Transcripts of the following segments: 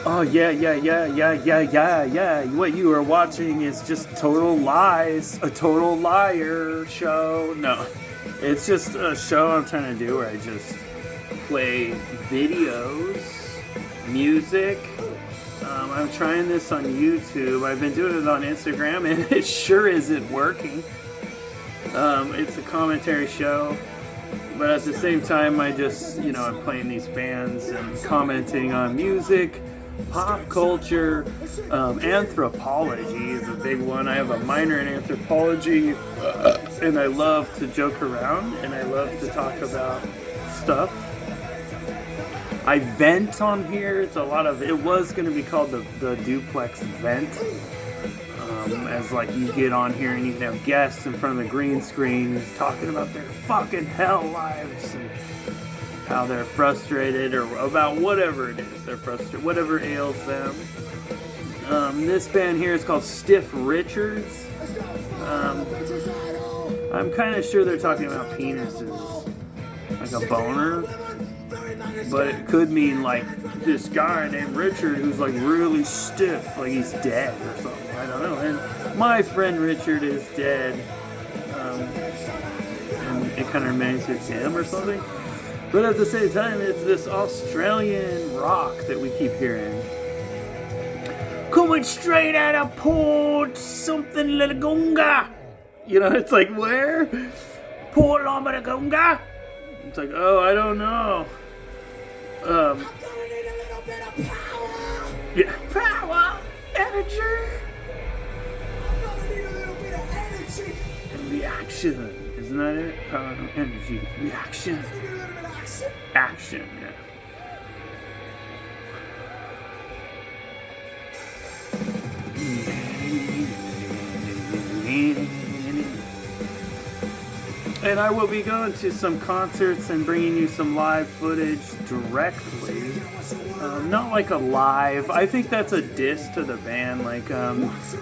Oh yeah. What you are watching is just Total Lies, a total liar show. No, it's just a show I'm trying to do where I just play videos, music. I'm trying this on YouTube. I've been doing it on Instagram, and it sure isn't working. It's a commentary show, but at the same time, I just, I'm playing these bands and commenting on music, pop culture, anthropology is a big one. I have a minor in anthropology, and I love to joke around, and I love to talk about stuff. I vent on here. It's a lot of. It was going to be called the Duplex Vent. As like you get on here and you can have guests in front of the green screen talking about their fucking hell lives and how they're frustrated or about whatever it is they're frustrated, whatever ails them. This band here is called Stiff Richards. I'm kind of sure they're talking about penises, like a boner, but it could mean like this guy named Richard who's like really stiff, like he's dead or something. I don't know. And my friend Richard is dead, and it kind of reminds me of him or something. But at the same time, it's this Australian rock that we keep hearing. Coming straight out of Port something Lalagunga. It's like, where? Port Lalagunga? It's like, oh, I don't know. Yeah, power, energy, and reaction. Isn't that it? Power, energy, reaction, action. Yeah. And I will be going to some concerts and bringing you some live footage directly. Not like a live. I think that's a diss to the band. Like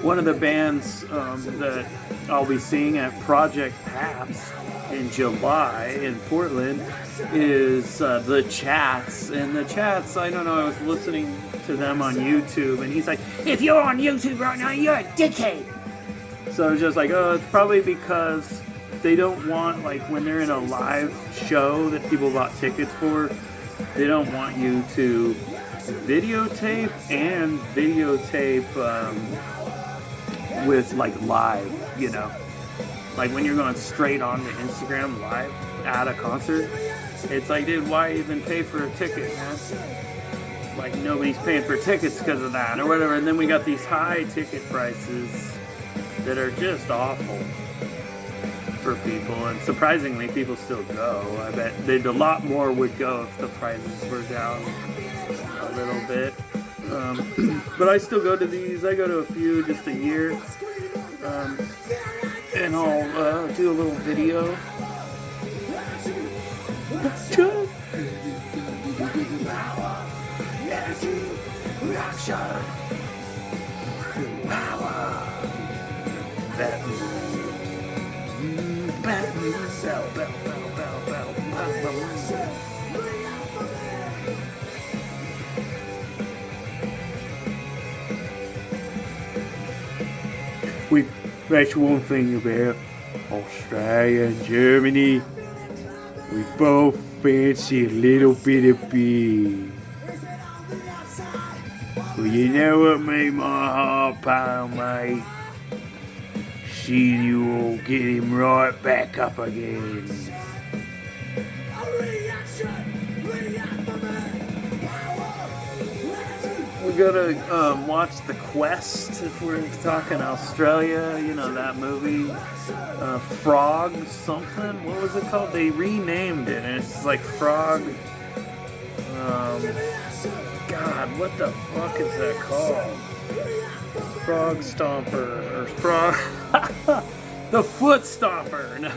one of the bands that I'll be seeing at Project Paps in July in Portland is the Chats. And the Chats, I don't know, I was listening to them on YouTube, and he's like, if you're on YouTube right now, you're a dickhead. So I was just like, oh, it's probably because they don't want, like, when they're in a live show that people bought tickets for, they don't want you to videotape with, like, live, Like, when you're going straight on to Instagram live at a concert, it's like, dude, why even pay for a ticket, man? Like, nobody's paying for tickets because of that, or whatever. And then we got these high ticket prices that are just awful for people, and surprisingly people still go. I bet a lot more would go if the prices were down a little bit, but I still go to these. I go to a few just a year, and I'll do a little video. That's one thing about Australia and Germany. We both fancy a little bit of beer. Well, you know what made my heart pound, mate? Seeing you all get him right back up again. We're gonna watch The Quest if we're talking Australia. That movie, Frog something. What was it called? They renamed it, and it's like Frog. God, what the fuck is that called? Frog Stomper or Frog. The Foot Stomper. No,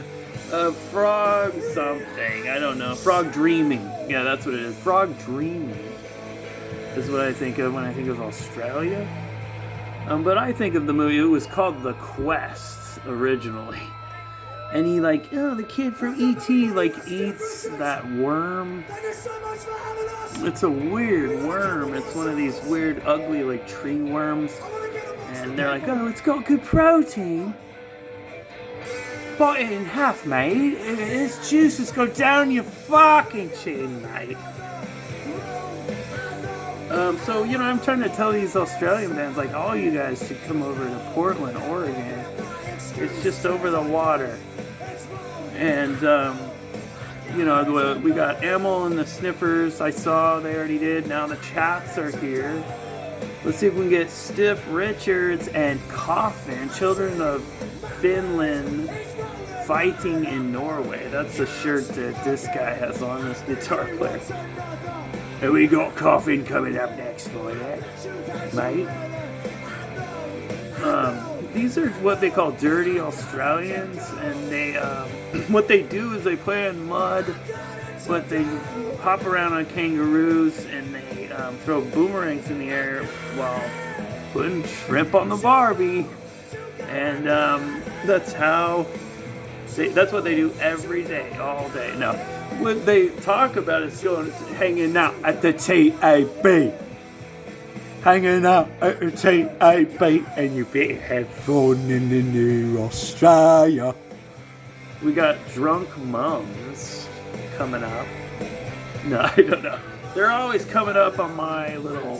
Frog something. I don't know. Frog Dreaming. Yeah, that's what it is. Frog Dreaming is what I think of when I think of Australia. But I think of the movie, it was called The Quest originally. And he like, the kid from E.T. like eats that worm. It's a weird worm. It's one of these weird, ugly like tree worms. And they're like, it's got good protein. Bite it in half, mate. Its juices go down your fucking chin, mate. So, I'm trying to tell these Australian bands, like, all you guys should come over to Portland, Oregon. It's just over the water. And, we got Amyl and the Sniffers. I saw they already did. Now the Chats are here. Let's see if we can get Stiff Richards and Coffin, Children of Finland, Fighting in Norway. That's the shirt that this guy has on, this guitar player. And we got Coffin coming up next for you, mate. These are what they call dirty Australians, and they what they do is they play in mud, but they hop around on kangaroos and they throw boomerangs in the air while putting shrimp on the Barbie, and that's what they do every day, all day. Now, what they talk about is hanging out at the TAB. Hanging out at the TAB, and you better have fun in the new Australia. We got Drunk Mums coming up. No, I don't know. They're always coming up on my little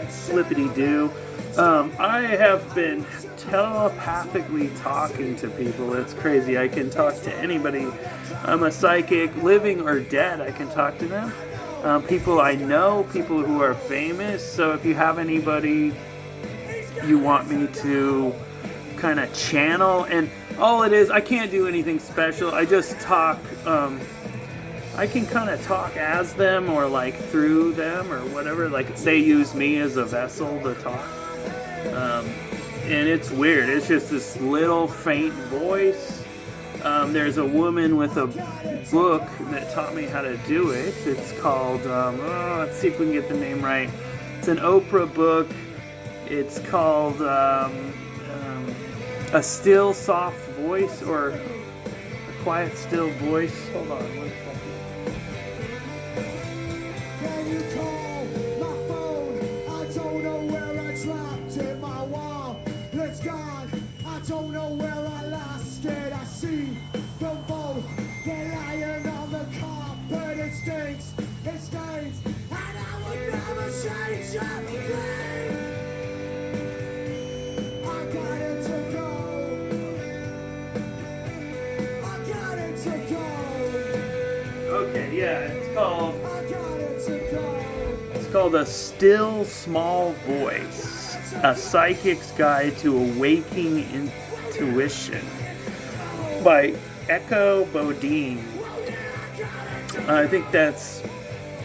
flippity-doo. I have been telepathically talking to people. It's crazy. I can talk to anybody. I'm a psychic, living or dead. I can talk to them. People I know, people who are famous. So if you have anybody you want me to kind of channel, and all it is, I can't do anything special. I just talk. I can kind of talk as them or like through them or whatever. Like they use me as a vessel to talk. And it's weird. It's just this little faint voice. There's a woman with a book that taught me how to do it. It's called, let's see if we can get the name right. It's an Oprah book. It's called A Still Soft Voice, or A Quiet Still Voice. Hold on 1 second. Can you call my phone? I don't know where I dropped it, my wall. It's gone. I don't know where I lost it. I see them both. They're lying on the carpet. It stinks. It stains. And I would never change a thing. I got it to go. I got it to go. Okay, yeah, it's called... I got it to go. It's called A Still Small Voice, A Psychic's Guide to Awakening Intuition by Echo Bodine. I think that's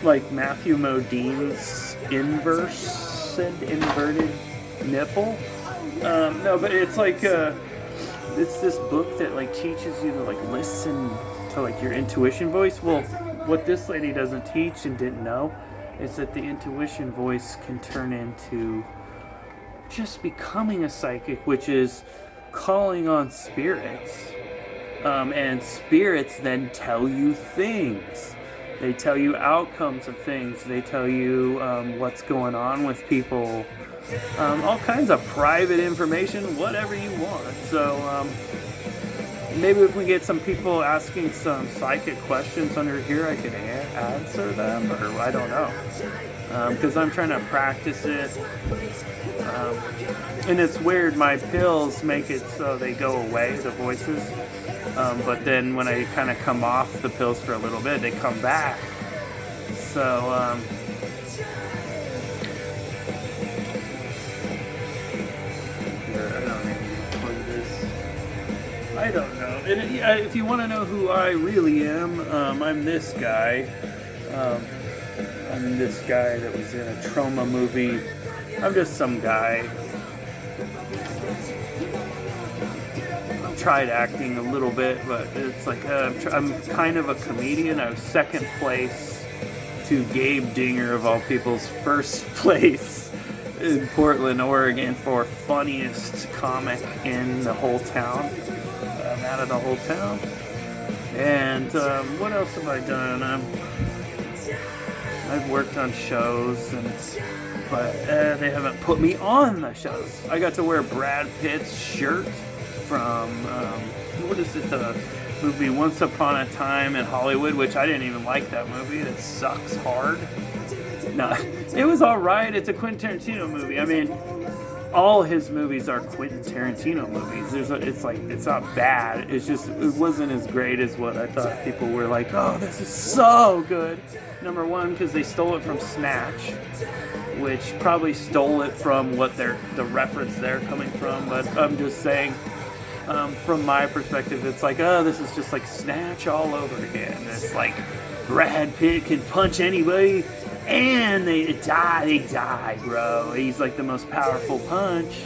like Matthew Modine's inverted nipple. No, but it's like it's this book that like teaches you to like listen to like your intuition voice. Well, what this lady doesn't teach and didn't know is that the intuition voice can turn into just becoming a psychic, which is calling on spirits. And spirits then tell you things. They tell you outcomes of things. They tell you what's going on with people. All kinds of private information, whatever you want. So maybe if we get some people asking some psychic questions under here, I could answer them, or I don't know. Because I'm trying to practice it. And it's weird, my pills make it so they go away, the voices. But then when I kind of come off the pills for a little bit, they come back. So, I don't know. And if you want to know who I really am, I'm this guy. I'm this guy that was in a trauma movie. I'm just some guy. I've tried acting a little bit, but it's like I'm kind of a comedian. I was second place to Gabe Dinger, of all people's, first place in Portland, Oregon for funniest comic in the whole town. out of the whole town. And what else have I done? I've worked on shows, but they haven't put me on the shows. I got to wear Brad Pitt's shirt from, what is it, the movie Once Upon a Time in Hollywood, which I didn't even like that movie. It sucks hard. No, it was alright. It's a Quentin Tarantino movie. I mean, all his movies are Quentin Tarantino movies. It's not bad. It's just, it wasn't as great as what I thought people were like, oh, this is so good. Number one, because they stole it from Snatch, which probably stole it from what the reference they're coming from. But I'm just saying, from my perspective, it's like, oh, this is just like Snatch all over again. It's like Brad Pitt can punch anybody and they die, bro. He's like the most powerful punch.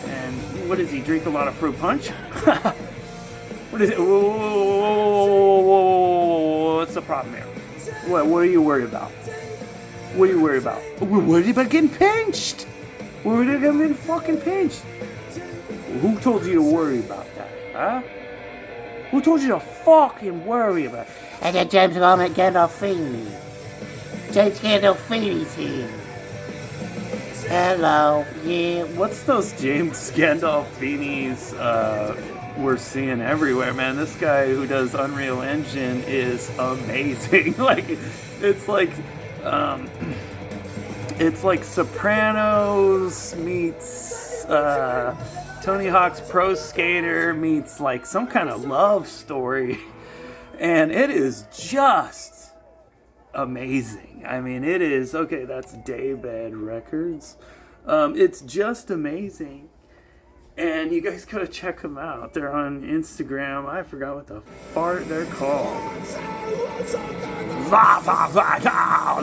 And what does he drink? A lot of fruit punch? What is it? Whoa, what's the problem here? What are you worried about? What are you worried about? We're worried about getting pinched. We're worried about getting fucking pinched. Who told you to worry about that, huh? Who told you to fucking worry about it? And then James Gandolfini. James Gandolfini's here. Hello, yeah. What's those James Gandolfinis we're seeing everywhere, man? This guy who does Unreal Engine is amazing. It's like Sopranos meets Tony Hawk's Pro Skater meets like some kind of love story, and it is just amazing. I mean, it is okay. That's Daybed Records. It's just amazing, and you guys gotta check them out. They're on Instagram. I forgot what the fart they're called.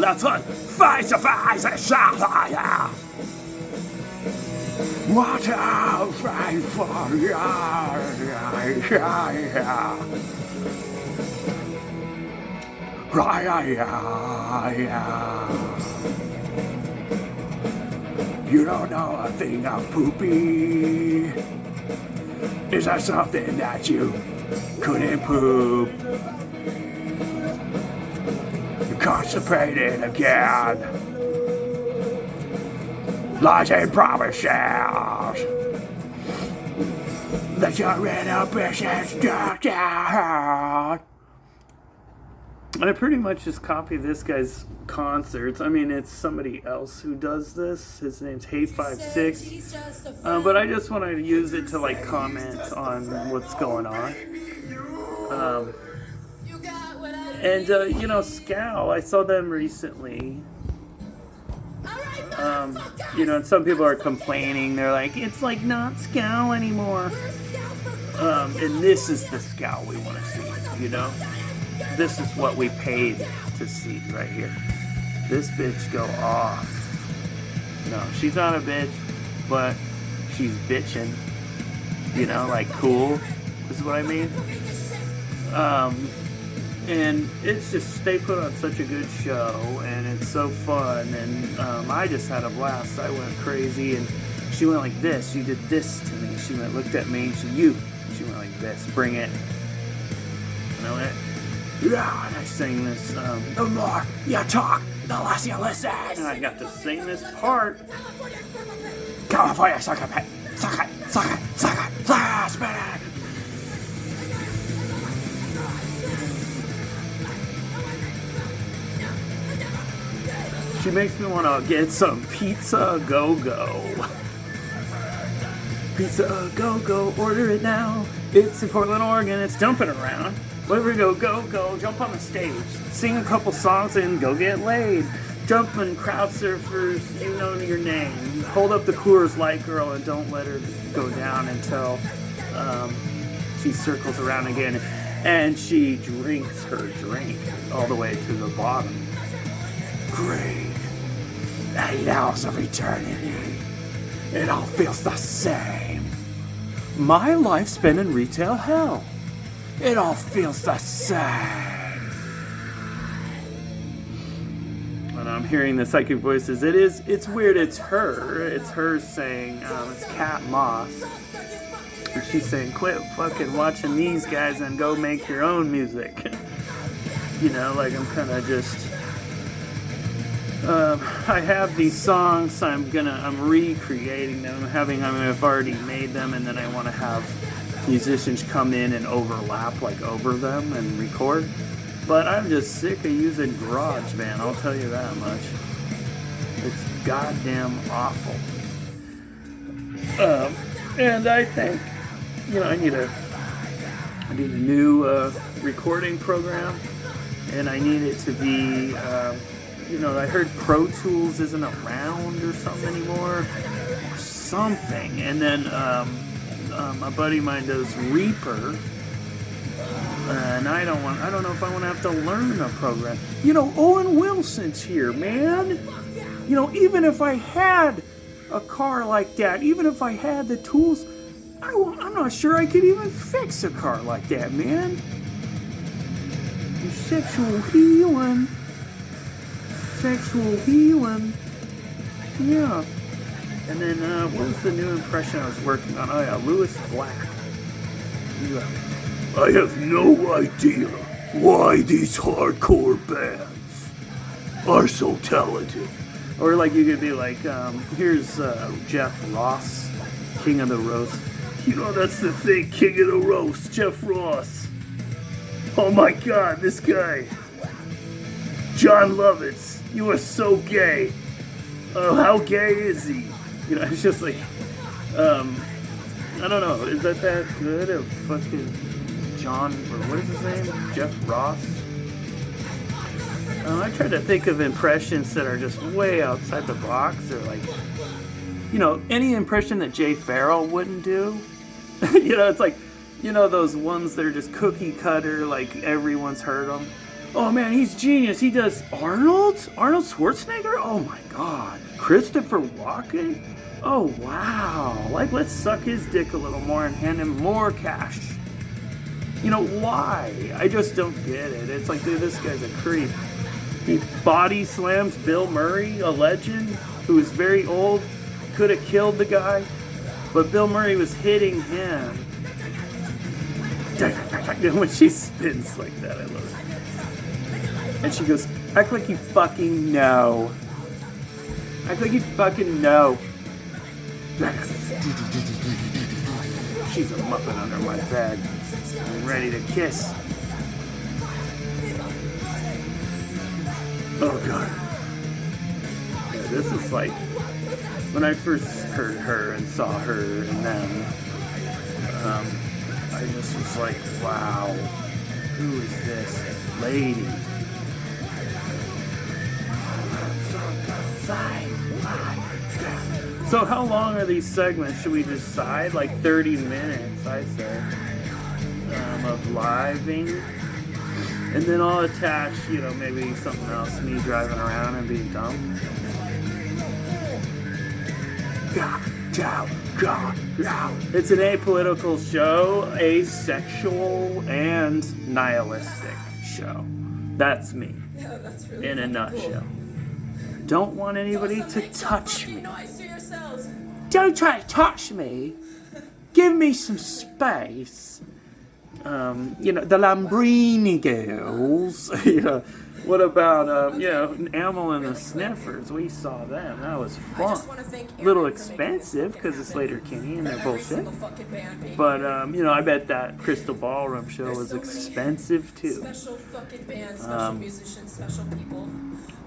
That's what face to face and shout. What a fight for You don't know a thing of poopy. Is that something that you couldn't poop? You're constipated again. Lies and promises that you're in a business down. I pretty much just copy this guy's concerts. I mean, it's somebody else who does this. His name's Hate56. But I just want to use it to like comment on what's going on. And you know, Scowl, I saw them recently. You know, and some people are complaining. They're like, it's like not Scowl anymore. And this is the Scowl we want to see, you know? This is what we paid to see right here. This bitch go off. No, she's not a bitch, but she's bitching. You know, like cool. This is what I mean. And it's just, they put on such a good show, and it's so fun, and I just had a blast. I went crazy, and she went like this. She did this to me. She went, looked at me, and she went like this. Bring it. You know it? Yeah, and I sang this, the more you talk, the less you listen. And I got to sing this part. California, suck it, suck it, suck it, suck it, spin it. She makes me want to get some pizza go-go. Pizza go-go, order it now. It's in Portland, Oregon, it's jumping around. Wherever you go, jump on the stage. Sing a couple songs and go get laid. Jumping crowd surfers, you know your name. Hold up the Coors Light girl and don't let her go down until she circles around again. And she drinks her drink all the way to the bottom. Great. 8 hours of eternity. It all feels the same. My life spent in retail hell. It all feels the same. And I'm hearing the psychic voices. It's weird. It's her saying, it's Kat Moss. And she's saying, quit fucking watching these guys and go make your own music. You know, like I'm kind of just... I have these songs, I'm recreating them. I've already made them, and then I want to have musicians come in and overlap, like over them and record. But I'm just sick of using GarageBand, I'll tell you that much. It's goddamn awful. And I think, you know, I need a new recording program, and I need it to be, you know, I heard Pro Tools isn't around or something anymore, or something. And then a buddy of mine does Reaper, and I don't know if I want to have to learn a program. You know, Owen Wilson's here, man. You know, even if I had a car like that, even if I had the tools, I'm not sure I could even fix a car like that, man. Sexual healing. Yeah. And then, what was the new impression I was working on? Oh yeah, Lewis Black. Yeah. I have no idea why these hardcore bands are so talented. Or like you could be like, here's Jeff Ross, King of the Roast. You know, that's the thing, King of the Roast, Jeff Ross. Oh my God, this guy. John Lovitz, you are so gay. Oh, how gay is he? You know, it's just like, I don't know, is that good of fucking John, or what is his name? Jeff Ross? I try to think of impressions that are just way outside the box, or like, you know, any impression that Jay Farrell wouldn't do. You know, it's like, you know, those ones that are just cookie cutter, like everyone's heard them. Oh man, he's genius. He does Arnold Schwarzenegger? Oh my God. Christopher Walken? Oh wow. Like, let's suck his dick a little more and hand him more cash. You know, why? I just don't get it. It's like, dude, this guy's a creep. He body slams Bill Murray, a legend, who is very old, could have killed the guy, but Bill Murray was hitting him. When she spins like that, I love it. And she goes, act like you fucking know. Act like you fucking know. She's a muppet under my bed. I'm ready to kiss. Oh God. Yeah, this is like, when I first heard her and saw her and them, I just was like, wow, who is this lady? So how long are these segments? Should we decide? Like 30 minutes, I say, of living. And then I'll attach, you know, maybe something else, me driving around and being dumb. It's an apolitical show, asexual and nihilistic show. That's me, in a nutshell. Don't want anybody to touch me. Don't try to touch me. Give me some space. You know, the Lambrini girls. You know, what about, you know, Amel and the Sniffers? We saw them. That was fun. A little expensive because it's Later Kinney and they're bullshit. But, you know, I bet that Crystal Ballroom show was expensive too.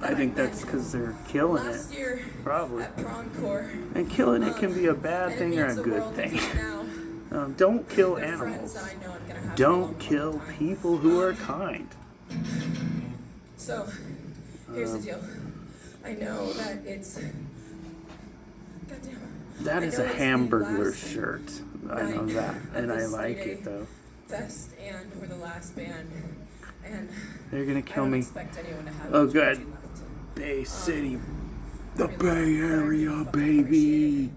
I think that's because they're killing it. Probably. And killing it can be a bad thing or a good thing. Don't kill animals. Don't kill people who are kind. So, here's the deal. I know that it's... Goddamn. That is a Hamburglar shirt. I know that. And I like it, though. Fest, and we're the last band. And they're gonna kill me. Have oh, good. Bay City. The Bay Area, baby.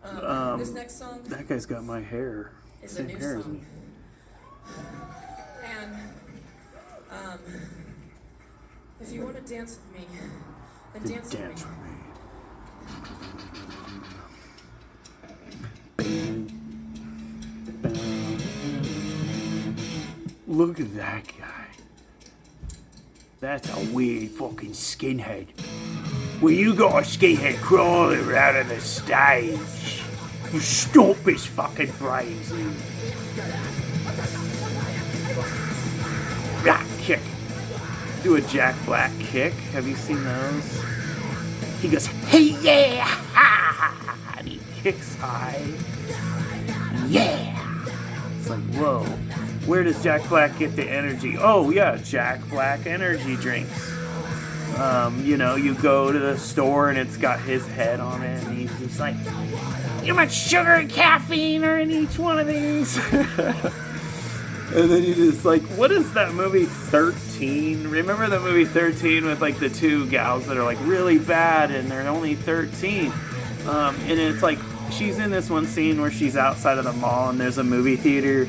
This next song... That guy's got my hair. Same hair as me. And, if you want to dance with me, then dance with me. Look at that guy. That's a weird fucking skinhead. Well, you got a skinhead crawling out of the stage. You stomp his fucking brains in. Ah, kick. Do a Jack Black kick. Have you seen those? He goes, hey yeah! Ha! And he kicks high. Yeah! It's like, whoa. Where does Jack Black get the energy? Oh yeah, Jack Black energy drinks. You know, you go to the store and it's got his head on it, and he's like, how much sugar and caffeine are in each one of these? And then you just like, what is that movie 13? Remember the movie 13 with like the two gals that are like really bad and they're only 13? And it's like, she's in this one scene where she's outside of the mall and there's a movie theater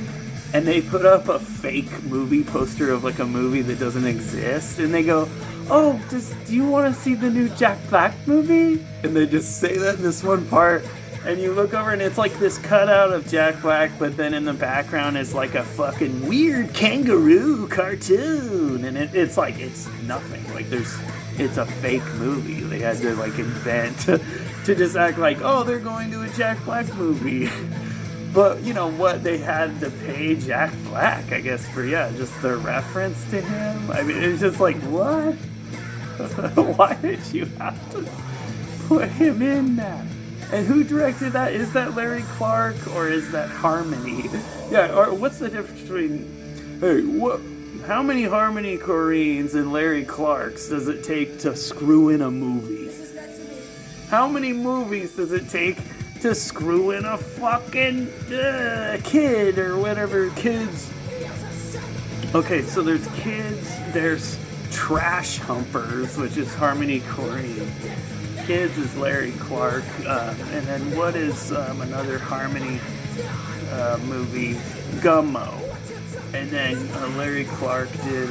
and they put up a fake movie poster of like a movie that doesn't exist, and they go, oh, do you want to see the new Jack Black movie? And they just say that in this one part, and you look over and it's like this cutout of Jack Black, but then in the background is like a fucking weird kangaroo cartoon, and it's like, it's nothing, like it's a fake movie. They had to like invent to just act like, oh, they're going to a Jack Black movie. But, you know what, they had to pay Jack Black, I guess, for, just the reference to him. I mean, it's just like, what? Why did you have to put him in that? And who directed that? Is that Larry Clark or is that Harmony? Yeah, or what's the difference between, hey, how many Harmony Korines and Larry Clarks does it take to screw in a movie? How many movies does it take to screw in a fucking kid or whatever, kids? Okay, so there's kids, there's Trash Humpers, which is Harmony Korine. Kids is Larry Clark, and then what is another Harmony movie? Gummo. And then Larry Clark did,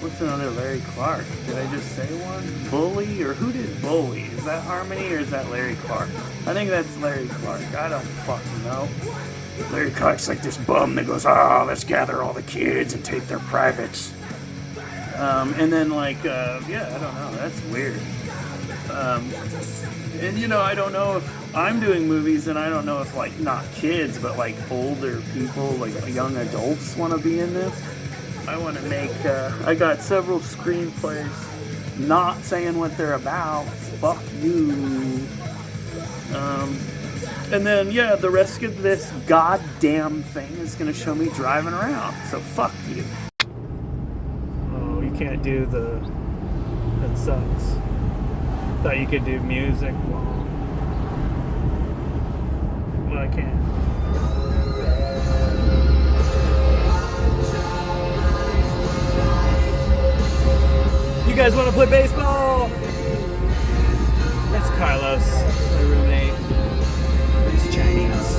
what's another Larry Clark? Did I just say one? Bully? Or who did Bully? Is that Harmony or is that Larry Clark? I think that's Larry Clark. I don't fucking know. Larry Clark's like this bum that goes, oh, let's gather all the kids and take their privates. And then like, I don't know. That's weird. And you know, I don't know if I'm doing movies, and I don't know if like not kids, but like older people, like young adults want to be in this. I want to make, I got several screenplays, not saying what they're about. Fuck you. And then, the rest of this goddamn thing is going to show me driving around. So fuck you. Oh, you can't do that sucks. Thought you could do music. Well, I can't. You guys want to play baseball? That's Carlos, my roommate. He's Chinese.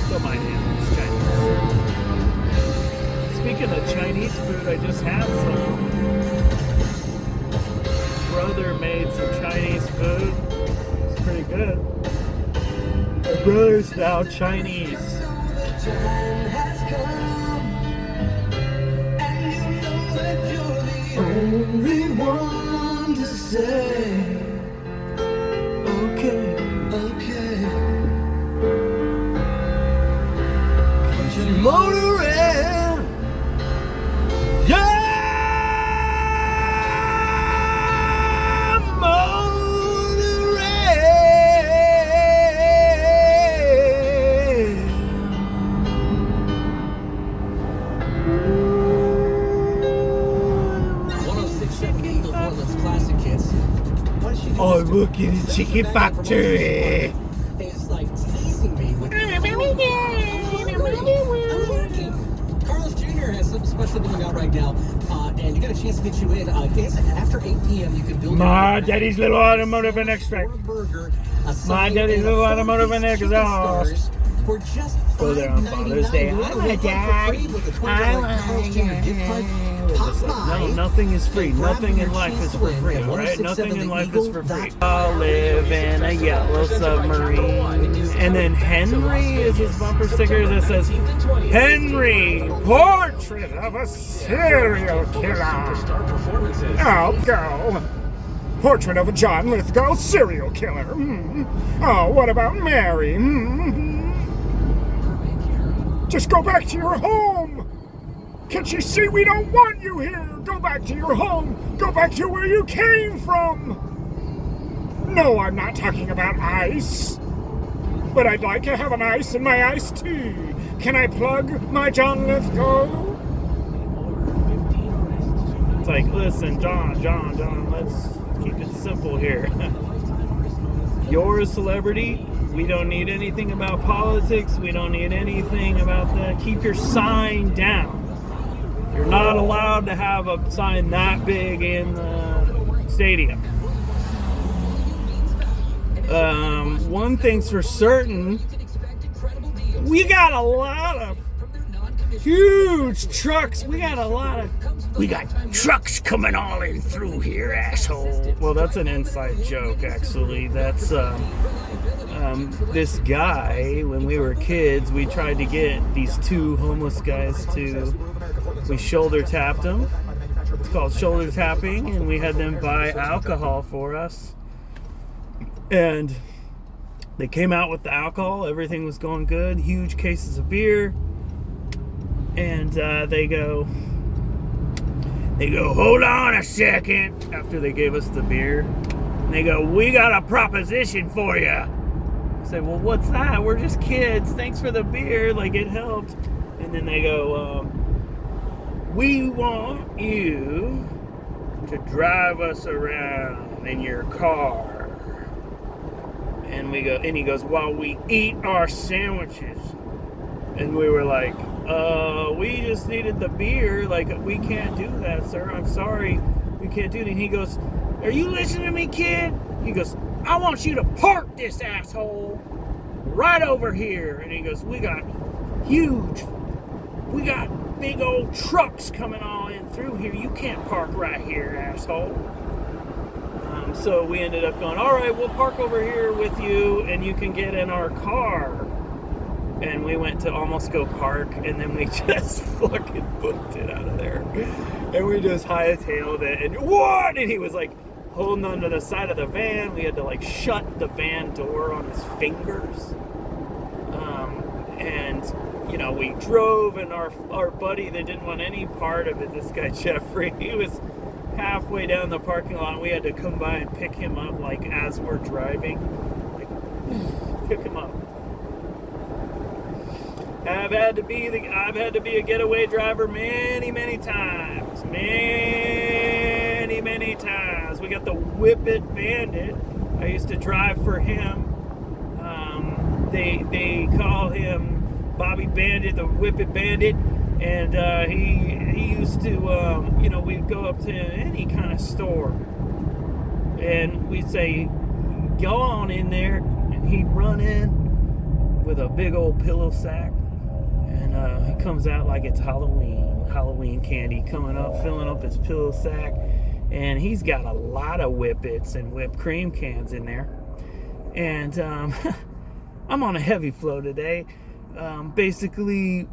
Don't mind him, he's Chinese. Speaking of Chinese food, I just had some. Brother made some Chinese food. It's pretty good. My brother's now Chinese. Only one to say, okay. Cause you motoring, I work in a chicken factory. Is like teasing me with I'm working. Carlos Jr. has something special going on right now, and you got a chance to get you in. It's after 8 p.m. You can build My daddy's little automotive and extract. My daddy's little automotive and exhaust. For just go there on Father's Day. I'm a dad. I want No, nothing is free. Nothing in life is for free, alright? Nothing in life is for free. I'll live in a yellow submarine. And then Henry is his bumper sticker that says, Henry, portrait of a serial killer. I'll go. Portrait of a John Lithgow serial killer. Oh, what about Mary? Just go back to your home. Can't you see we don't want you here? Go back to your home. Go back to where you came from. No, I'm not talking about ice. But I'd like to have an ice in my iced tea. Can I plug my John Lithgow? It's like, listen, John, let's keep it simple here. You're a celebrity. We don't need anything about politics. We don't need anything about that. Keep your sign down. You're not allowed to have a sign that big in the stadium. One thing's for certain, we got a lot of huge trucks. We got trucks coming all in through here, asshole. Well, that's an inside joke, actually. That's this guy, when we were kids, we tried to get these two homeless guys we shoulder tapped them. It's called shoulder tapping, and we had them buy alcohol for us. And they came out with the alcohol. Everything was going good. Huge cases of beer. And they go, hold on a second, after they gave us the beer. And they go, we got a proposition for you. I say, well, what's that? We're just kids. Thanks for the beer. Like, it helped. And then they go, we want you to drive us around in your car. And we go, and he goes, while we eat our sandwiches. And we were like, we just needed the beer. Like, we can't do that, sir. I'm sorry. We can't do that. And he goes, are you listening to me, kid? He goes, I want you to park this asshole right over here. And he goes, we got big old trucks coming all in through here. You can't park right here, asshole. So we ended up going, all right, we'll park over here with you and you can get in our car. And we went to almost go park, and then we just fucking booked it out of there. And we just hightailed it, and what? And he was like holding onto the side of the van. We had to like shut the van door on his fingers. And you know, we drove, and our buddy that didn't want any part of it, this guy Jeffrey, he was halfway down the parking lot, and we had to come by and pick him up like as we're driving. Like, pick him up. I've had to be a getaway driver many times. Many times. We got the Whip It Bandit. I used to drive for him. They call him Bobby Bandit, the Whip It Bandit. And he used to, we'd go up to any kind of store. And we'd say, go on in there. And he'd run in with a big old pillow sack. And he comes out like it's Halloween candy coming up, filling up his pillow sack. And he's got a lot of Whippets and whipped cream cans in there. And I'm on a heavy flow today. Basically,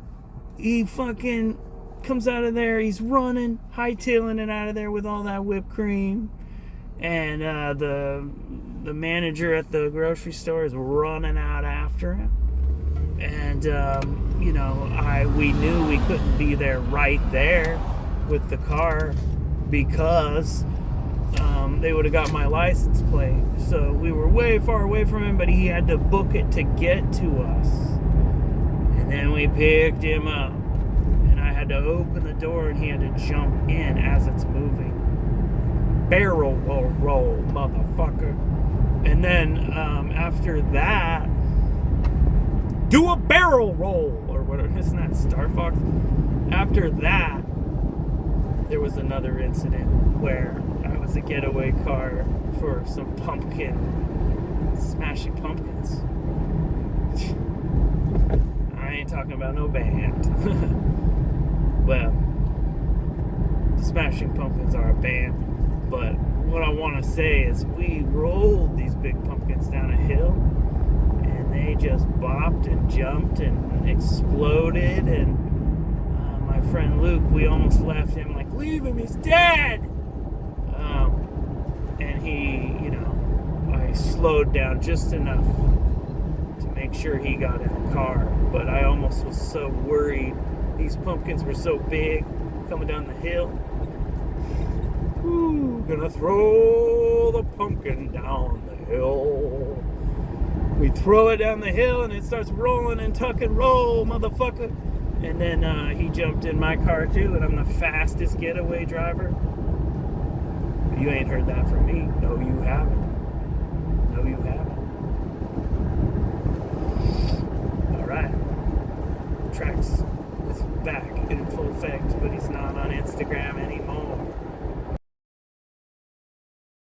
he fucking comes out of there. He's running, hightailing it out of there with all that whipped cream. And the manager at the grocery store is running out after him. And, we knew we couldn't be there right there with the car because they would have got my license plate. So we were way far away from him, but he had to book it to get to us. And then we picked him up. And I had to open the door, and he had to jump in as it's moving. Barrel roll, motherfucker. And then after that, do a barrel roll, or whatever. Isn't that Star Fox? After that, there was another incident where I was a getaway car for some Smashing Pumpkins. I ain't talking about no band. Well, this Smashing Pumpkins are a band, but what I want to say is we rolled these big pumpkins down a hill, and they just bopped and jumped and exploded, and my friend Luke, we almost left him like, leave him, he's dead! And he, you know, I slowed down just enough to make sure he got in the car, but I almost was so worried. These pumpkins were so big coming down the hill. Ooh, gonna throw the pumpkin down the hill. We throw it down the hill and it starts rolling and tuck and roll, motherfucker. And then he jumped in my car too, and I'm the fastest getaway driver. You ain't heard that from me. No, you haven't. No, you haven't.